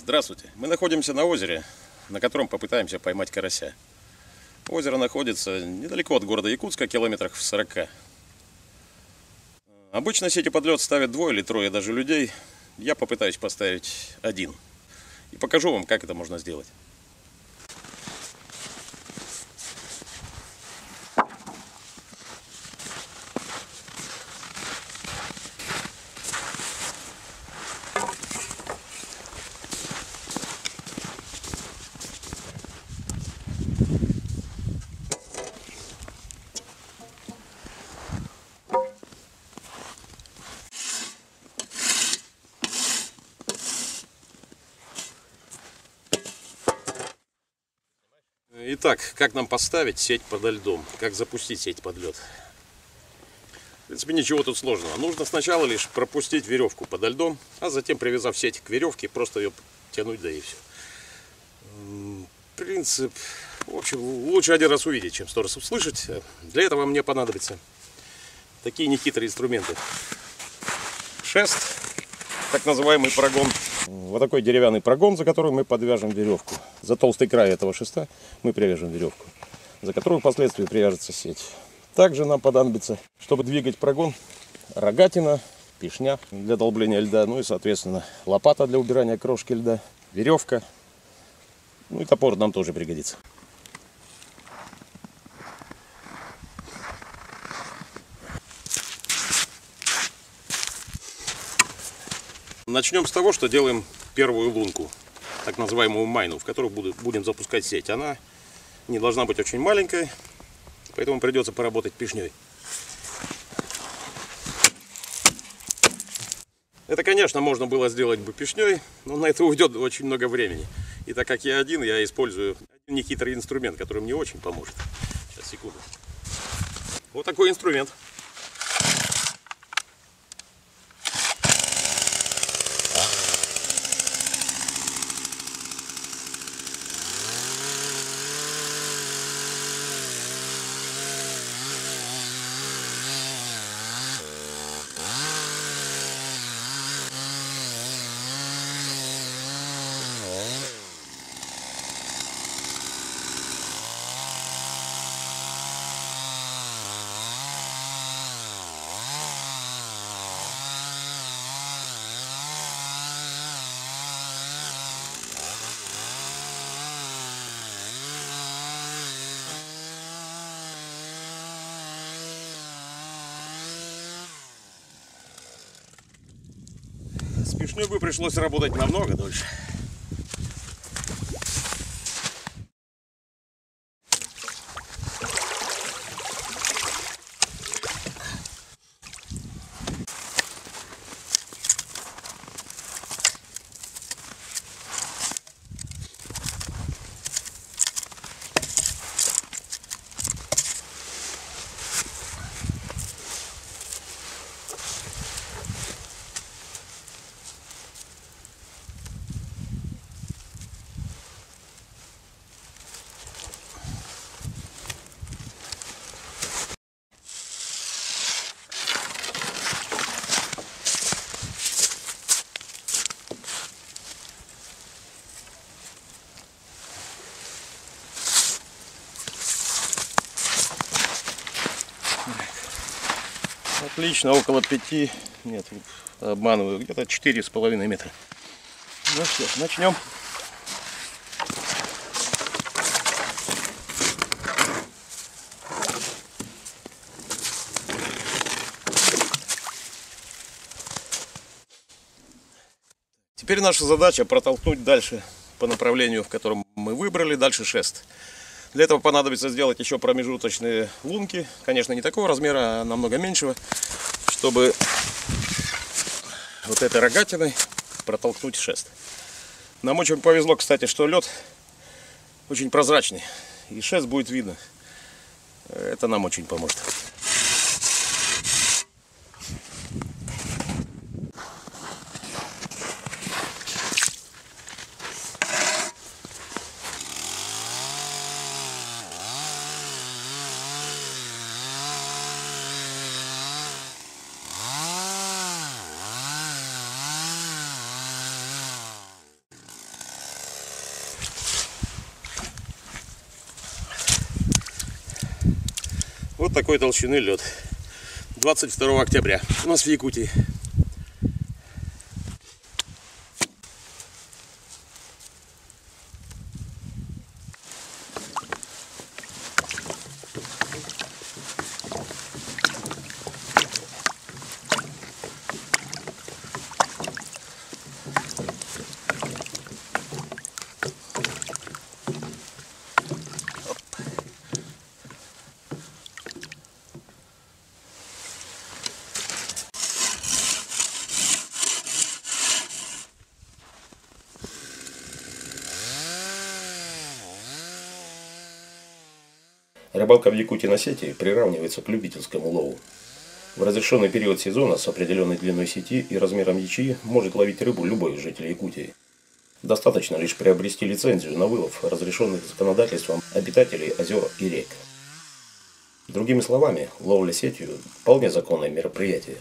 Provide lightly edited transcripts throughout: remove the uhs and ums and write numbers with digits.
Здравствуйте. Мы находимся на озере, на котором попытаемся поймать карася. Озеро находится недалеко от города Якутска, километрах в 40. Обычно сетеподлет ставят 2 или 3 даже людей. Я попытаюсь поставить 1. И покажу вам, как это можно сделать. Итак, как нам поставить сеть подо льдом? Как запустить сеть под лед? В принципе, ничего тут сложного. Нужно сначала лишь пропустить веревку подо льдом, а затем, привязав сеть к веревке, просто ее тянуть, да и все. Принцип, в общем, лучше 1 раз увидеть, чем 100 раз услышать. Для этого мне понадобятся такие нехитрые инструменты. Шест, так называемый прогон. Вот такой деревянный прогон, за который мы подвяжем веревку. За толстый край этого шеста мы привяжем веревку, за которую впоследствии привяжется сеть. Также нам понадобится, чтобы двигать прогон, рогатина, пишня для долбления льда, ну и, соответственно, лопата для убирания крошки льда, веревка, ну и топор нам тоже пригодится. Начнем с того, что делаем первую лунку, так называемую майну, в которую будем запускать сеть. Она не должна быть очень маленькой, поэтому придется поработать пишней. Это, конечно, можно было сделать бы пишней, но на это уйдет очень много времени. И так как я один, я использую один нехитрый инструмент, который мне очень поможет. Сейчас, секунду. Вот такой инструмент. С пишней бы пришлось работать намного дольше. Отлично, около 5, нет, обманываю, где-то 4,5 метра. Ну что ж, начнем. Теперь наша задача протолкнуть дальше по направлению, в котором мы выбрали, дальше шест. Для этого понадобится сделать еще промежуточные лунки, конечно, не такого размера, а намного меньшего, чтобы вот этой рогатиной протолкнуть шест. Нам очень повезло, кстати, что лед очень прозрачный, и шест будет видно. Это нам очень поможет. Вот такой толщины лед. 22 октября у нас в Якутии. Рыбалка в Якутии на сети приравнивается к любительскому лову. В разрешенный период сезона с определенной длиной сети и размером ячеи может ловить рыбу любой из жителей Якутии. Достаточно лишь приобрести лицензию на вылов, разрешенных законодательством обитателей озер и рек. Другими словами, ловля сетью – вполне законное мероприятие.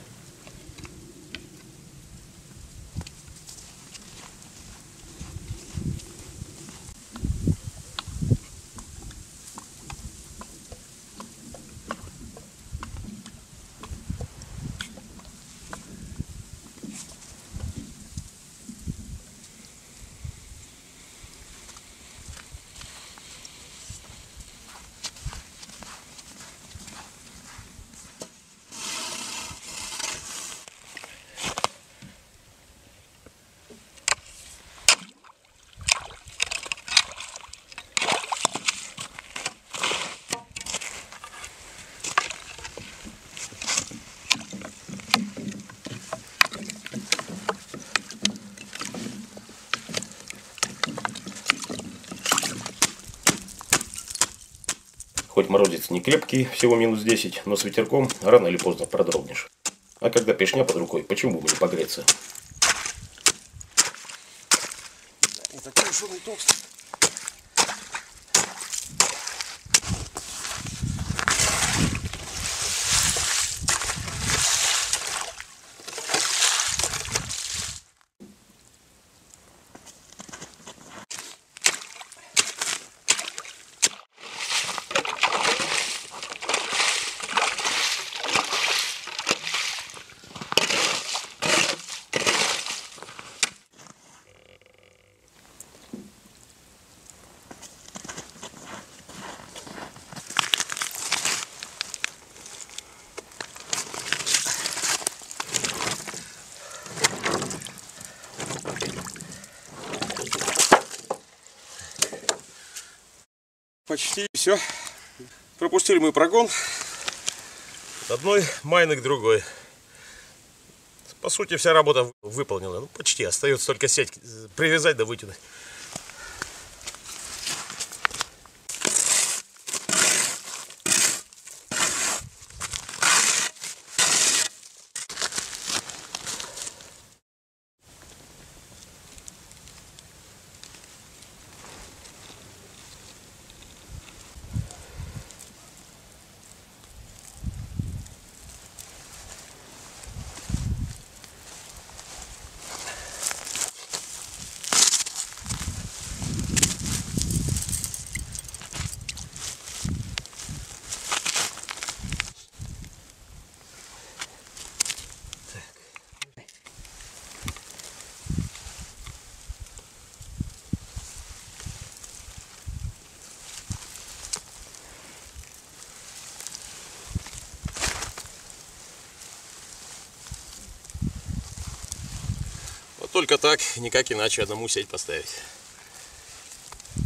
Хоть морозец не крепкий, всего минус 10, но с ветерком рано или поздно продрогнешь. А когда пешня под рукой, почему бы не погреться? Не такой уж он и толстый. Почти все. Пропустили мы прогон с одной майны к другой. По сути, вся работа выполнена. Ну, почти. Остается только сеть привязать да вытянуть. Только так, никак иначе одному сеть поставить.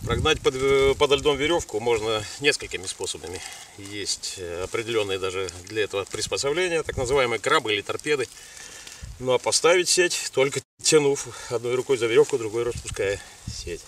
Прогнать под льдом веревку можно несколькими способами. Есть определенные даже для этого приспособления, так называемые крабы или торпеды. Ну а поставить сеть только тянув одной рукой за веревку, другой распуская сеть.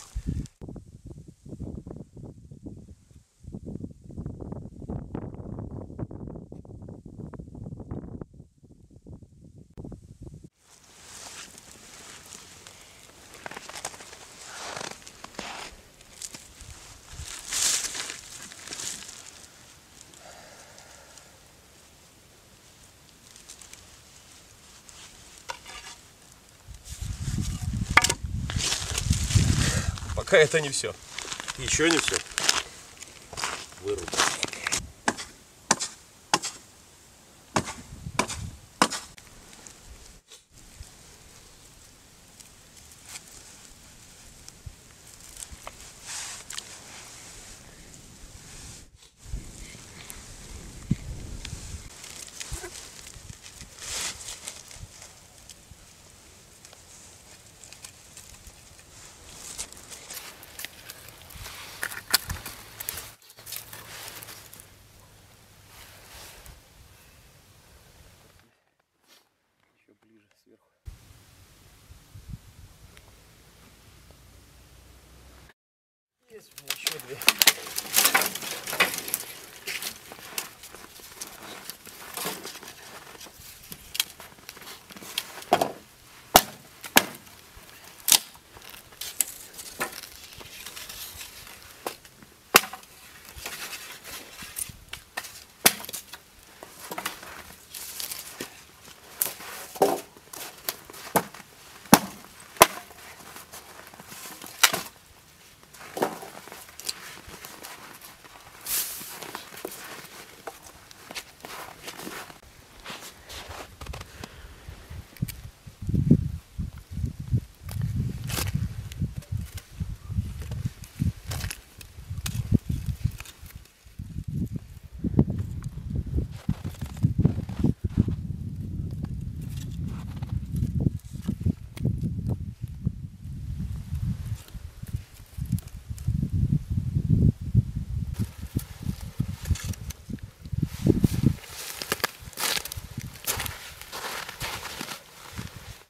Пока это не все. Еще не все. Вырубим. Есть у меня еще две.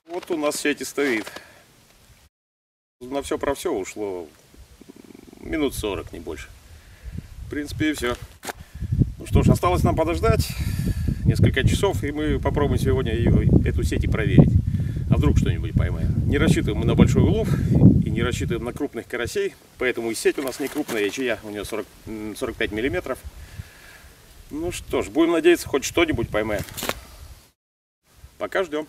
Вот у нас сеть и стоит. На все про все ушло минут 40, не больше. В принципе, и все. Ну что ж, осталось нам подождать несколько часов, и мы попробуем сегодня эту сеть и проверить. А вдруг что-нибудь поймаем. Не рассчитываем мы на большой улов и не рассчитываем на крупных карасей, поэтому и сеть у нас не крупная, ячея у нее 45 миллиметров. Ну что ж, будем надеяться, хоть что-нибудь поймаем. Пока ждем.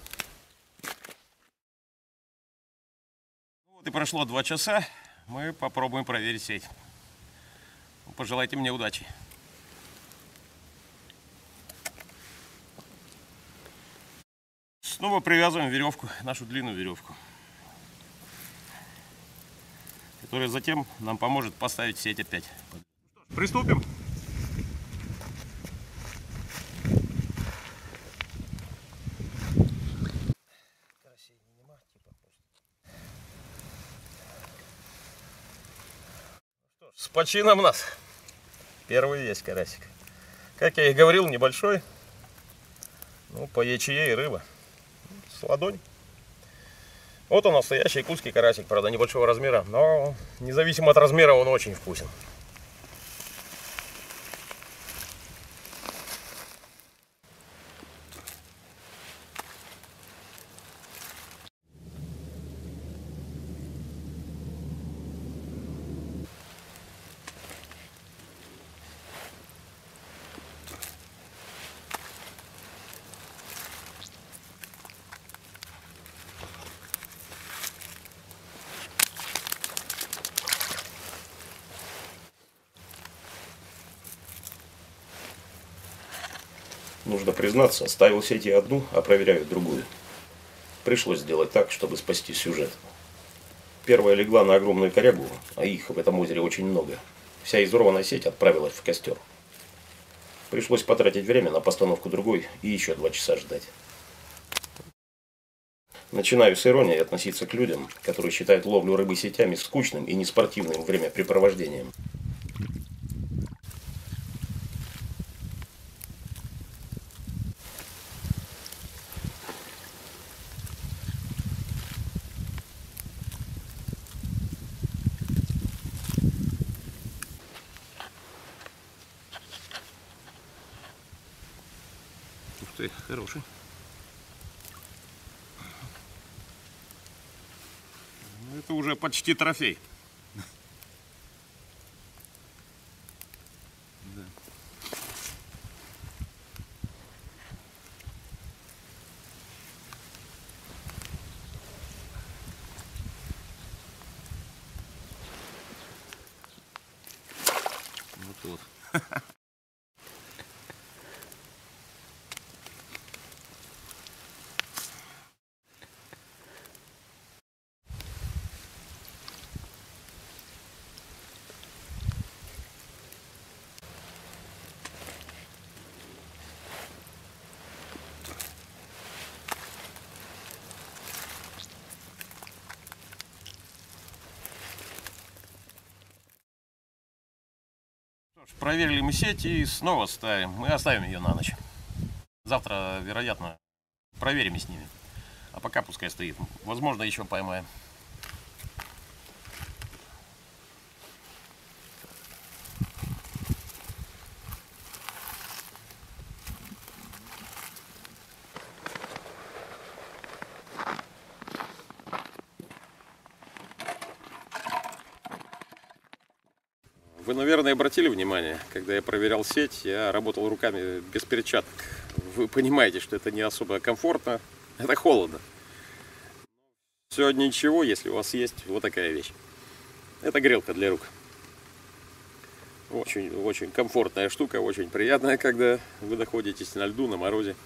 Вот и прошло 2 часа. Мы попробуем проверить сеть. Пожелайте мне удачи. Снова привязываем веревку, нашу длинную веревку, которая затем нам поможет поставить сеть опять. Приступим. С почином нас. Первый есть карасик. Как я и говорил, небольшой. Ну, по ячее и рыба. С ладонь. Вот он, настоящий якутский карасик, правда, небольшого размера. Но независимо от размера он очень вкусен. Нужно признаться, ставил сети одну, а проверяю другую. Пришлось сделать так, чтобы спасти сюжет. Первая легла на огромную корягу, а их в этом озере очень много. Вся изорванная сеть отправилась в костер. Пришлось потратить время на постановку другой и еще 2 часа ждать. Начинаю с иронией относиться к людям, которые считают ловлю рыбы сетями скучным и неспортивным времяпрепровождением. Ух ты, хороший. Это уже почти трофей. Да. Вот. Проверили мы сеть и снова ставим. Мы оставим ее на ночь. Завтра, вероятно, проверим с ними. А пока пускай стоит. Возможно, еще поймаем. Вы, наверное, обратили внимание, когда я проверял сеть, я работал руками без перчаток. Вы понимаете, что это не особо комфортно, это холодно. Все ничего, если у вас есть вот такая вещь. Это грелка для рук. Очень комфортная штука, очень приятная, когда вы находитесь на льду, на морозе.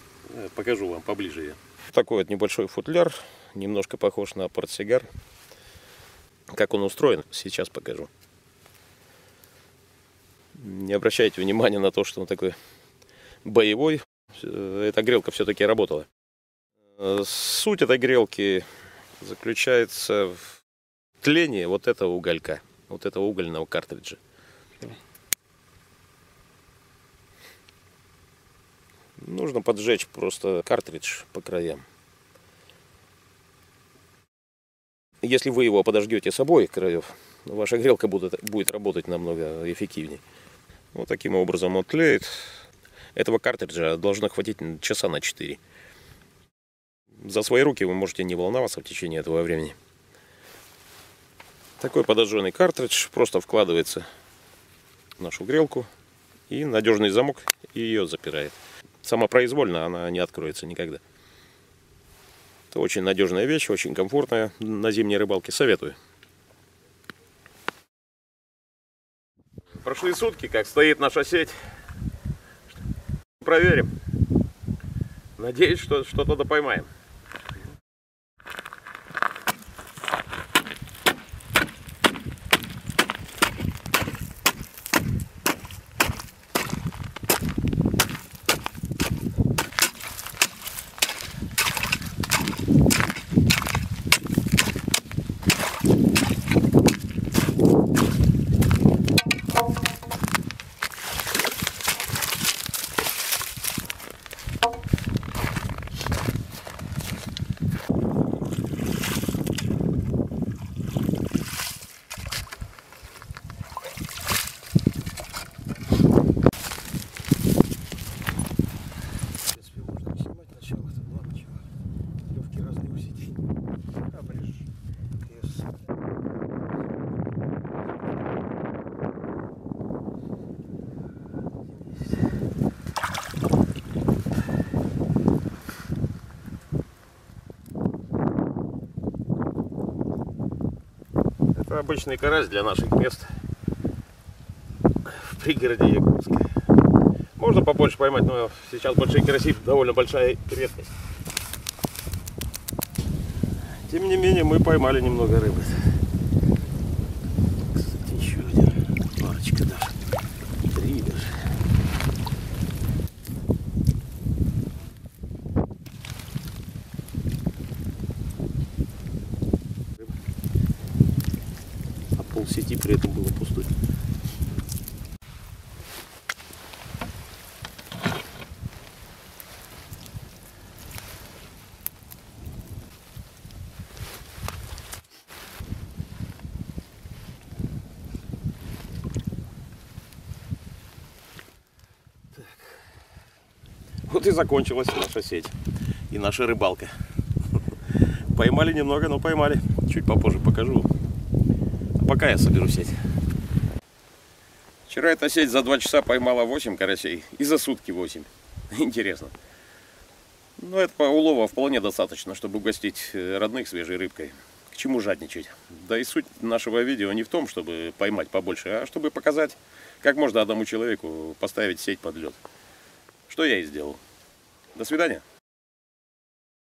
Покажу вам поближе ее. Такой вот небольшой футляр, немножко похож на портсигар. Как он устроен, сейчас покажу. Не обращайте внимания на то, что он такой боевой. Эта грелка все-таки работала. Суть этой грелки заключается в тлении вот этого уголька, вот этого угольного картриджа. Нужно поджечь просто картридж по краям. Если вы его подожгете с обоих краев, ваша грелка будет работать намного эффективнее. Вот таким образом он тлеет. Этого картриджа должно хватить часа на 4. За свои руки вы можете не волноваться в течение этого времени. Такой подожженный картридж просто вкладывается в нашу грелку, и надежный замок ее запирает. Самопроизвольно она не откроется никогда. Это очень надежная вещь, очень комфортная на зимней рыбалке. Советую. Прошли сутки, как стоит наша сеть. Проверим. Надеюсь, что что-то поймаем. Это обычный карась для наших мест в пригороде Якутска. Можно побольше поймать, но сейчас большие караси довольно большая редкость. Тем не менее, мы поймали немного рыбы. Кстати, еще один. Парочка даже. 3 даже. А полсети при этом было пустой. Вот и закончилась наша сеть и наша рыбалка. Поймали немного, но поймали. Чуть попозже покажу. А пока я соберу сеть. Вчера эта сеть за 2 часа поймала 8 карасей и за сутки 8. Интересно. Но этого улова вполне достаточно, чтобы угостить родных свежей рыбкой. К чему жадничать? Да и суть нашего видео не в том, чтобы поймать побольше, а чтобы показать, как можно одному человеку поставить сеть под лед. Что я и сделал. До свидания.